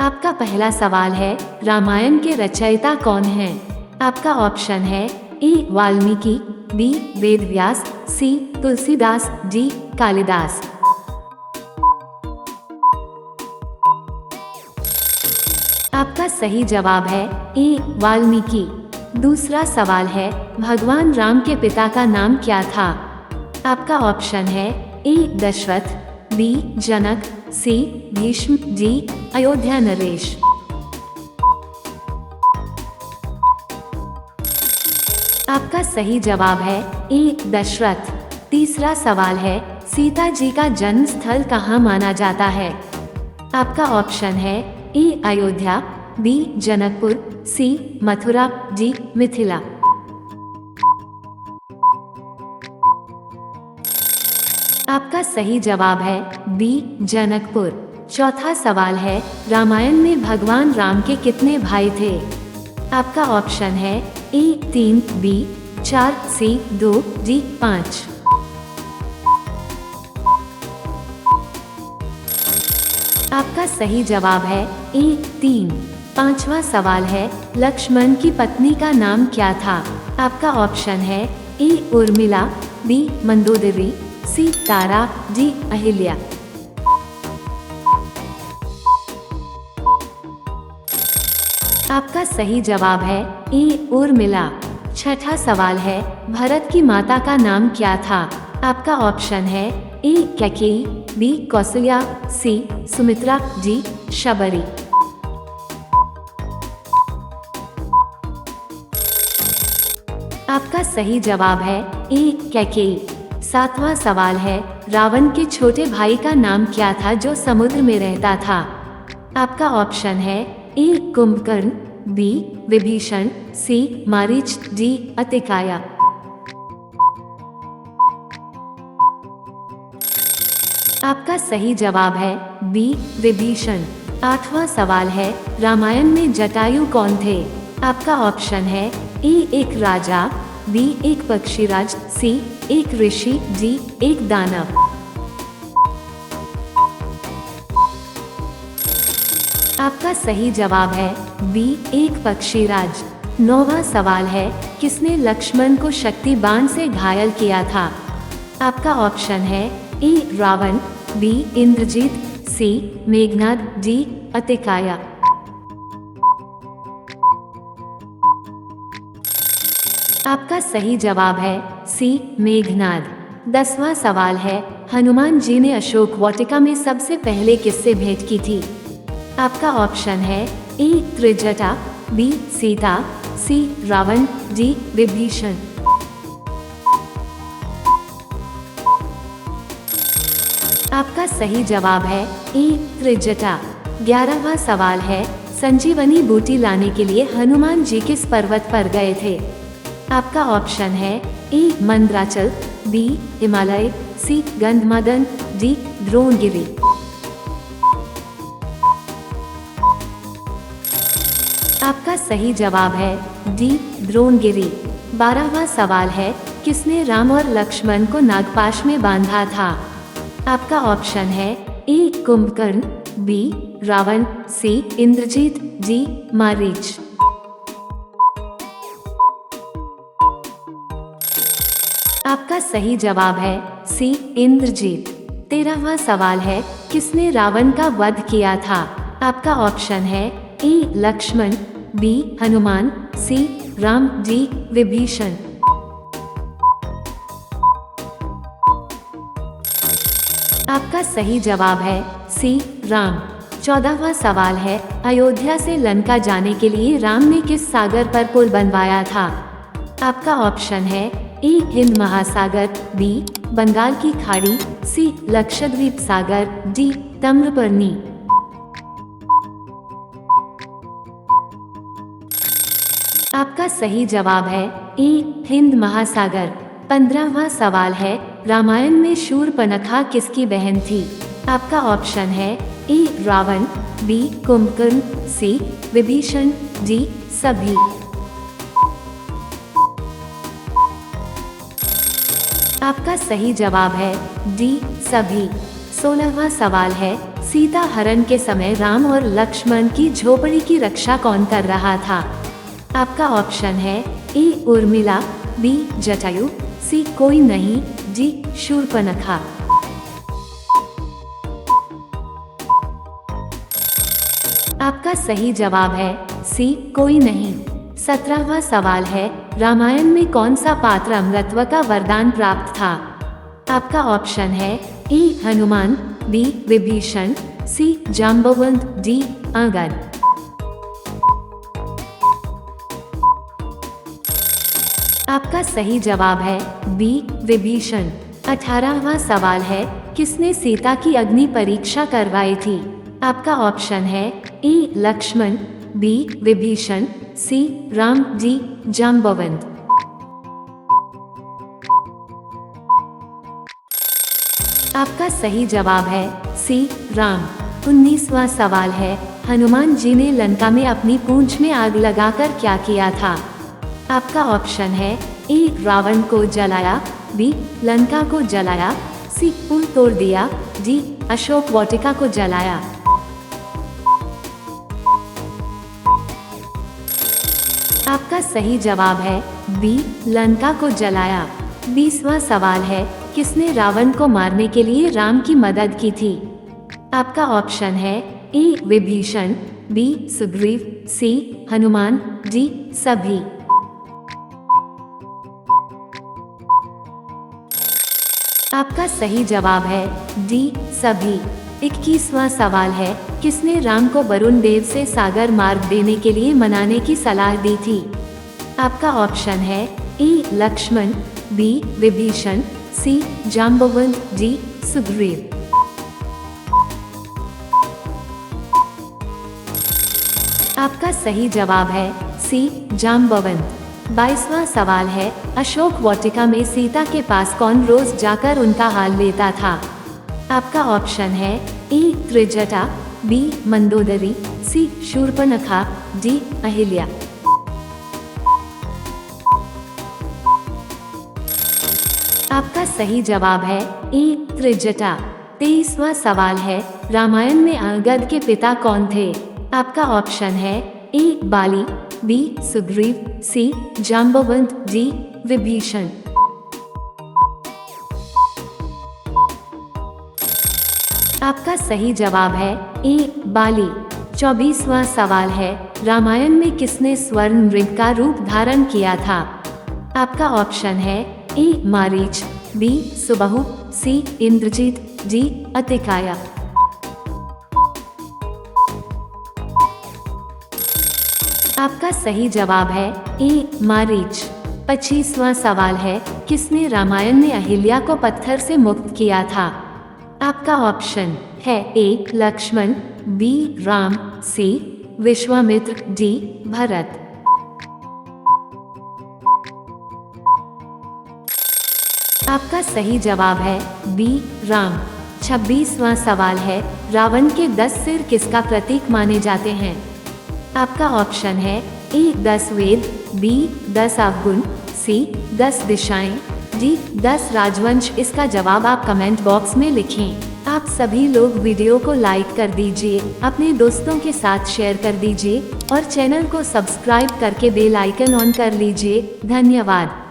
आपका पहला सवाल है, रामायण के रचयिता कौन हैं? आपका ऑप्शन है ए वाल्मीकि, बी वेदव्यास, सी तुलसीदास, डी कालिदास। आपका सही जवाब है ए वाल्मीकि। दूसरा सवाल है, भगवान राम के पिता का नाम क्या था? आपका ऑप्शन है ए दशरथ, बी जनक, सी भीष्म, डी अयोध्या नरेश। आपका सही जवाब है ए दशरथ। तीसरा सवाल है, सीता जी का जन्म स्थल कहाँ माना जाता है? आपका ऑप्शन है ए अयोध्या, बी जनकपुर, सी मथुरा, डी मिथिला। आपका सही जवाब है बी जनकपुर। चौथा सवाल है, रामायण में भगवान राम के कितने भाई थे? आपका ऑप्शन है ए 3, बी 4, सी 2, डी 5। आपका सही जवाब है ए 3। पांचवा सवाल है, लक्ष्मण की पत्नी का नाम क्या था? आपका ऑप्शन है ए उर्मिला, बी मंदोदरी, सी तारा, डी अहिल्या। आपका सही जवाब है ए उर्मिला। छठा सवाल है, भरत की माता का नाम क्या था? आपका ऑप्शन है ए कैकेयी, बी कौसल्या, सी सुमित्रा, डी शबरी। आपका सही जवाब है ए कैकेयी। सातवां सवाल है, रावण के छोटे भाई का नाम क्या था जो समुद्र में रहता था? आपका ऑप्शन है ए कुंभकर्ण, बी विभीषण, सी मारीच, डी अतिकाया। आपका सही जवाब है बी विभीषण। आठवां सवाल है, रामायण में जटायु कौन थे? आपका ऑप्शन है ए एक राजा, बी एक पक्षीराज, सी एक ऋषि, डी एक दानव। आपका सही जवाब है बी एक पक्षीराज। नौवां सवाल है, किसने लक्ष्मण को शक्ति बाण से घायल किया था? आपका ऑप्शन है ए रावण, बी इंद्रजीत, सी मेघनाद, डी अतिकाया। आपका सही जवाब है सी मेघनाद। 10वां सवाल है, हनुमान जी ने अशोक वाटिका में सबसे पहले किससे भेंट की थी? आपका ऑप्शन है ए त्रिजटा, बी सीता, सी रावण, डी विभीषण। आपका सही जवाब है ए त्रिजटा। 11वां सवाल है, संजीवनी बूटी लाने के लिए हनुमान जी किस पर्वत पर गए थे? आपका ऑप्शन है ए मंदराचल, बी हिमालय, सी गंधमादन, डी द्रोणगिरी। आपका सही जवाब है डी द्रोणगिरी। 12वां सवाल है, किसने राम और लक्ष्मण को नागपाश में बांधा था? आपका ऑप्शन है ए कुंभकर्ण, बी रावण, सी इंद्रजीत, डी मारीच। आपका सही जवाब है सी इंद्रजीत। 13वां सवाल है, किसने रावण का वध किया था? आपका ऑप्शन है ए लक्ष्मण, बी हनुमान, सी राम, डी विभीषण। आपका सही जवाब है सी राम। 14वां सवाल है, अयोध्या से लंका जाने के लिए राम ने किस सागर पर पुल बनवाया था? आपका ऑप्शन है ए हिंद महासागर, बी बंगाल की खाड़ी, सी लक्षद्वीप सागर, डी ताम्रपर्णी। आपका सही जवाब है ए हिंद महासागर। 15वां सवाल है, रामायण में शूर्पणखा किसकी बहन थी? आपका ऑप्शन है ए रावण, बी कुंभकर्ण, सी विभीषण, डी सभी। आपका सही जवाब है डी सभी। 16वां सवाल है, सीता हरण के समय राम और लक्ष्मण की झोपड़ी की रक्षा कौन कर रहा था? आपका ऑप्शन है ए उर्मिला, बी जटायु, सी कोई नहीं, डी शूर्पणखा। आपका सही जवाब है सी कोई नहीं। 17वां सवाल है, रामायण में कौन सा पात्र अमृतत्व का वरदान प्राप्त था? आपका ऑप्शन है ए हनुमान, बी विभीषण, सी जाम्बवंत, डी अंगद। आपका सही जवाब है बी विभीषण। 18वां सवाल है, किसने सीता की अग्नि परीक्षा करवाई थी? आपका ऑप्शन है ए लक्ष्मण, बी विभीषण, सी राम, डी जाम्बवंत। आपका सही जवाब है सी राम। 19वां सवाल है, हनुमान जी ने लंका में अपनी पूंछ में आग लगाकर क्या किया था? आपका ऑप्शन है ए रावण को जलाया, बी लंका को जलाया, सी पुल तोड़ दिया, डी अशोक वाटिका को जलाया। आपका सही जवाब है बी लंका को जलाया। 20वां सवाल है, किसने रावण को मारने के लिए राम की मदद की थी? आपका ऑप्शन है ए विभीषण, बी सुग्रीव, सी हनुमान, डी सभी। आपका सही जवाब है डी सभी। 21वां सवाल है, किसने राम को वरुण देव से सागर मार्ग देने के लिए मनाने की सलाह दी थी? आपका ऑप्शन है ए लक्ष्मण, बी विभीषण, सी जाम्बवंत, डी सुग्रीव। आपका सही जवाब है सी जाम्बवंत। 22वां सवाल है, अशोक वाटिका में सीता के पास कौन रोज जाकर उनका हाल लेता था? आपका ऑप्शन है ए त्रिजटा, बी मंदोदरी, सी शूर्पणखा, डी अहिल्या। आपका सही जवाब है ए त्रिजटा। 23वां सवाल है, रामायण में अंगद के पिता कौन थे? आपका ऑप्शन है ए बाली, बी सुग्रीव, सी जाम्बवंत, डी विभीषण। आपका सही जवाब है ए बाली। 24वां सवाल है, रामायण में किसने स्वर्ण मृग का रूप धारण किया था? आपका ऑप्शन है ए मारीच, बी सुबाहु, सी इंद्रजीत, डी अतिकाया। आपका सही जवाब है ए मारीच। 25वां सवाल है, किसने रामायण में अहिल्या को पत्थर से मुक्त किया था? आपका ऑप्शन है ए लक्ष्मण, बी राम, सी विश्वामित्र, डी भरत। आपका सही जवाब है बी राम। 26वां सवाल है, रावण के 10 सिर किसका प्रतीक माने जाते हैं? आपका ऑप्शन है ए 10 वेद, बी 10 अवगुण, सी 10 दिशाएं, डी 10 राजवंश। इसका जवाब आप कमेंट बॉक्स में लिखें। आप सभी लोग वीडियो को लाइक कर दीजिए, अपने दोस्तों के साथ शेयर कर दीजिए और चैनल को सब्सक्राइब करके बेल आइकन ऑन कर लीजिए। धन्यवाद।